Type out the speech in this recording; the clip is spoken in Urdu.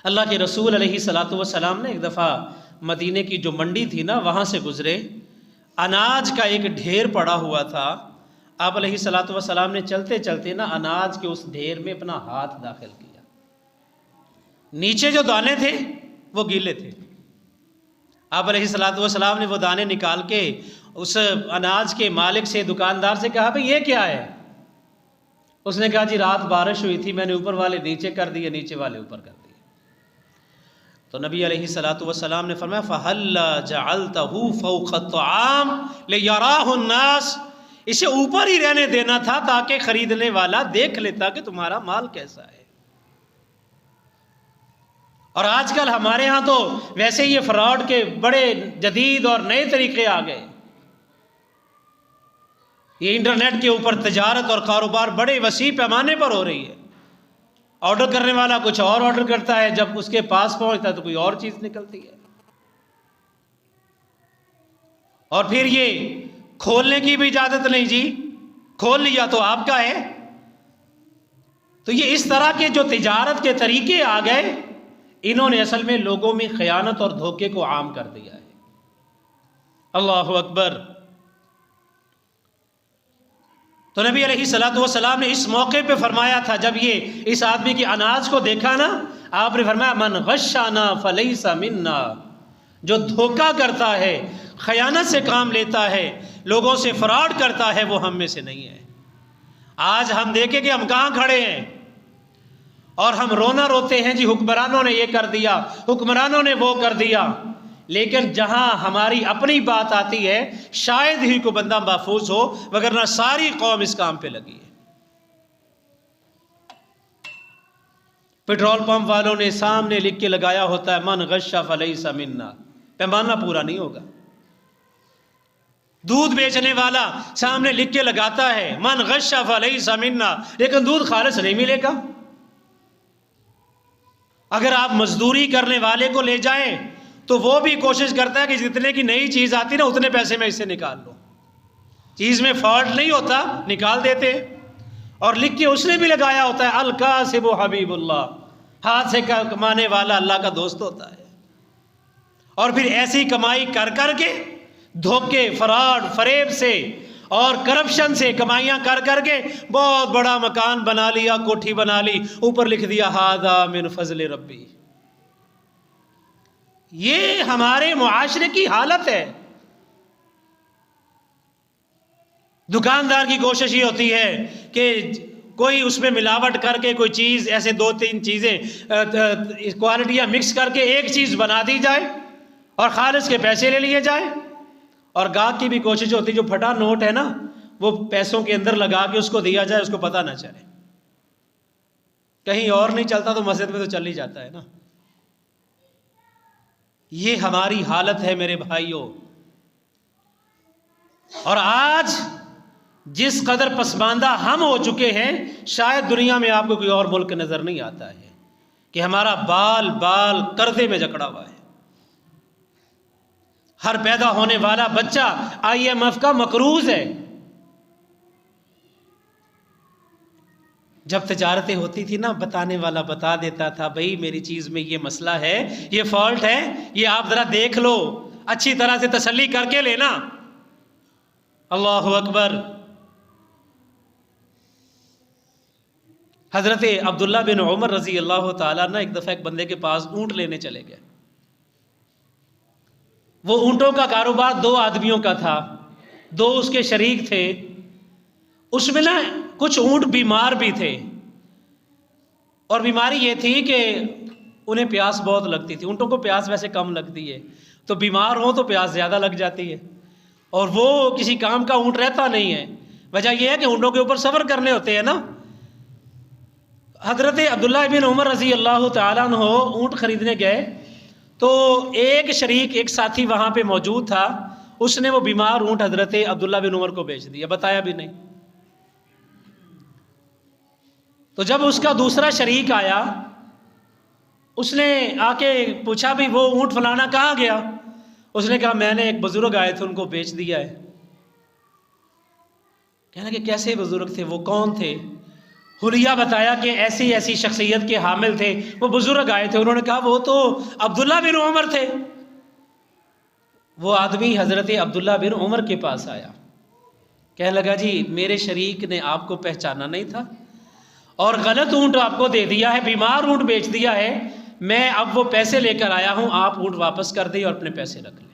اللہ کے رسول علیہ الصلاۃ والسلام نے ایک دفعہ مدینے کی جو منڈی تھی نا وہاں سے گزرے، اناج کا ایک ڈھیر پڑا ہوا تھا۔ آپ علیہ الصلاۃ والسلام نے چلتے چلتے نا اناج کے اس ڈھیر میں اپنا ہاتھ داخل کیا، نیچے جو دانے تھے وہ گیلے تھے۔ آپ علیہ الصلاۃ والسلام نے وہ دانے نکال کے اس اناج کے مالک سے، دکاندار سے کہا بھئی یہ کیا ہے؟ اس نے کہا جی رات بارش ہوئی تھی، میں نے اوپر والے نیچے کر دیے، نیچے والے اوپر کر دیے۔ تو نبی علیہ الصلاۃ والسلام نے فرمایا فَهَلَّا جَعَلْتَهُ فَوْقَ الطَّعَامِ لِيَرَاهُ النَّاسِ، اسے اوپر ہی رہنے دینا تھا تاکہ خریدنے والا دیکھ لیتا کہ تمہارا مال کیسا ہے۔ اور آج کل ہمارے ہاں تو ویسے یہ فراڈ کے بڑے جدید اور نئے طریقے آ گئے۔ یہ انٹرنیٹ کے اوپر تجارت اور کاروبار بڑے وسیع پیمانے پر ہو رہی ہے۔ آرڈر کرنے والا کچھ اور آرڈر کرتا ہے، جب اس کے پاس پہنچتا ہے تو کوئی اور چیز نکلتی ہے۔ اور پھر یہ کھولنے کی بھی اجازت نہیں، جی کھول لیا تو آپ کا ہے۔ تو یہ اس طرح کے جو تجارت کے طریقے آ گئے، انہوں نے اصل میں لوگوں میں خیانت اور دھوکے کو عام کر دیا ہے۔ اللہ اکبر۔ تو نبی علیہ الصلاۃ والسلام نے اس موقع پہ فرمایا تھا، جب یہ اس آدمی کے اناج کو دیکھا نا، آپ نے فرمایا من غشنا فلیس منا، جو دھوکہ کرتا ہے، خیانت سے کام لیتا ہے، لوگوں سے فراڈ کرتا ہے، وہ ہم میں سے نہیں ہے۔ آج ہم دیکھیں کہ ہم کہاں کھڑے ہیں اور ہم رونا روتے ہیں، جی حکمرانوں نے یہ کر دیا، حکمرانوں نے وہ کر دیا، لیکن جہاں ہماری اپنی بات آتی ہے شاید ہی کوئی بندہ محفوظ ہو، وگرنہ ساری قوم اس کام پہ لگی ہے۔ پیٹرول پمپ والوں نے سامنے لکھ کے لگایا ہوتا ہے من غش فلیس منا، پیمانہ پورا نہیں ہوگا۔ دودھ بیچنے والا سامنے لکھ کے لگاتا ہے من غش فلیس منا، لیکن دودھ خالص نہیں ملے گا۔ اگر آپ مزدوری کرنے والے کو لے جائیں تو وہ بھی کوشش کرتا ہے کہ جتنے کی نئی چیز آتی نا اتنے پیسے میں اس سے نکال لو، چیز میں فالٹ نہیں ہوتا نکال دیتے۔ اور لکھ کے اس نے بھی لگایا ہوتا ہے الکاسب حبیب اللہ، ہاتھ سے کمانے والا اللہ کا دوست ہوتا ہے۔ اور پھر ایسی کمائی کر کر کے دھوکے، فراڈ، فریب سے اور کرپشن سے کمائیاں کر کر کے بہت بڑا مکان بنا لیا، کوٹھی بنا لی، اوپر لکھ دیا ھذا من فضل ربی۔ یہ ہمارے معاشرے کی حالت ہے۔ دکاندار کی کوشش یہ ہوتی ہے کہ کوئی اس میں ملاوٹ کر کے کوئی چیز، ایسے دو تین چیزیں کوالٹیاں مکس کر کے ایک چیز بنا دی جائے اور خالص کے پیسے لے لیے جائے۔ اور گاہک کی بھی کوشش ہوتی ہے جو پھٹا نوٹ ہے نا وہ پیسوں کے اندر لگا کے اس کو دیا جائے، اس کو پتہ نہ چلے، کہیں اور نہیں چلتا تو مسجد میں تو چل ہی جاتا ہے نا۔ یہ ہماری حالت ہے میرے بھائیوں۔ اور آج جس قدر پسماندہ ہم ہو چکے ہیں، شاید دنیا میں آپ کو کوئی اور ملک نظر نہیں آتا ہے کہ ہمارا بال بال قرضے میں جکڑا ہوا ہے۔ ہر پیدا ہونے والا بچہ IMF کا مقروض ہے۔ جب تجارتیں ہوتی تھی نا بتانے والا بتا دیتا تھا بھئی میری چیز میں یہ مسئلہ ہے، یہ فالٹ ہے، یہ آپ ذرا دیکھ لو، اچھی طرح سے تسلی کر کے لینا۔ اللہ اکبر۔ حضرت عبداللہ بن عمر رضی اللہ تعالیٰ نا ایک دفعہ ایک بندے کے پاس اونٹ لینے چلے گئے۔ وہ اونٹوں کا کاروبار دو آدمیوں کا تھا، دو اس کے شریک تھے۔ اس میں نا کچھ اونٹ بیمار بھی تھے، اور بیماری یہ تھی کہ انہیں پیاس بہت لگتی تھی۔ اونٹوں کو پیاس ویسے کم لگتی ہے، تو بیمار ہوں تو پیاس زیادہ لگ جاتی ہے، اور وہ کسی کام کا اونٹ رہتا نہیں ہے۔ وجہ یہ ہے کہ اونٹوں کے اوپر سفر کرنے ہوتے ہیں نا۔ حضرت عبداللہ بن عمر رضی اللہ تعالیٰ عنہ اونٹ خریدنے گئے، تو ایک شریک، ایک ساتھی وہاں پہ موجود تھا، اس نے وہ بیمار اونٹ حضرت عبداللہ بن عمر کو بیچ دیا، بتایا بھی نہیں۔ تو جب اس کا دوسرا شریک آیا، اس نے آ کے پوچھا بھی وہ اونٹ فلانا کہاں گیا؟ اس نے کہا میں نے ایک بزرگ آئے تھے ان کو بیچ دیا ہے۔ کہنا کہ کیسے بزرگ تھے، وہ کون تھے؟ حلیہ بتایا کہ ایسی ایسی شخصیت کے حامل تھے، وہ بزرگ آئے تھے، انہوں نے کہا وہ تو عبداللہ بن عمر تھے۔ وہ آدمی حضرت عبداللہ بن عمر کے پاس آیا، کہنے لگا جی میرے شریک نے آپ کو پہچانا نہیں تھا اور غلط اونٹ آپ کو دے دیا ہے، بیمار اونٹ بیچ دیا ہے، میں اب وہ پیسے لے کر آیا ہوں، آپ اونٹ واپس کر دیں اور اپنے پیسے رکھ لیں۔